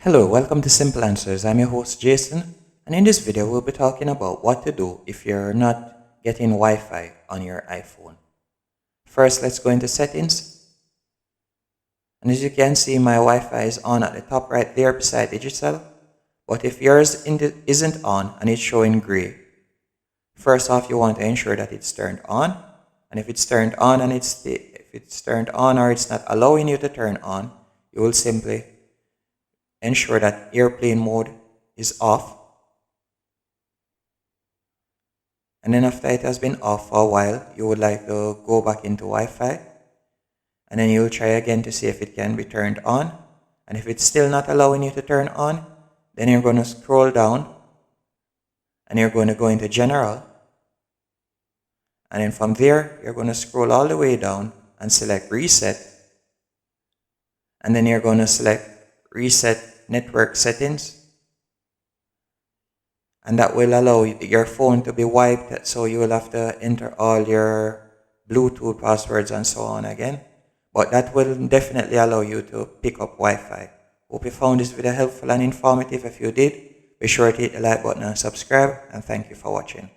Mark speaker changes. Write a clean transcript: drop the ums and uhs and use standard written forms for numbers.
Speaker 1: Hello, welcome to Simple Answers. I'm your host Jason, and in this video we'll be talking about what to do if you're not getting Wi-Fi on your iPhone. First, let's go into settings, and as you can see, my Wi-Fi is on at the top right there beside digital. But if yours isn't on and it's showing gray, first off you want to ensure that it's turned on, and if it's turned on and if it's turned on or it's not allowing you to turn on, you will simply ensure that airplane mode is off, and then after it has been off for a while, you would like to go back into Wi-Fi, and then you'll try again to see if it can be turned on. And if it's still not allowing you to turn on, then you're going to scroll down and you're going to go into general, and then from there you're going to scroll all the way down and select reset, and then you're going to select reset network settings, and that will allow your phone to be wiped, so you will have to enter all your Bluetooth passwords and so on again, but that will definitely allow you to pick up Wi-Fi. Hope you found this video helpful and informative. If you did, be sure to hit the like button and subscribe, and thank you for watching.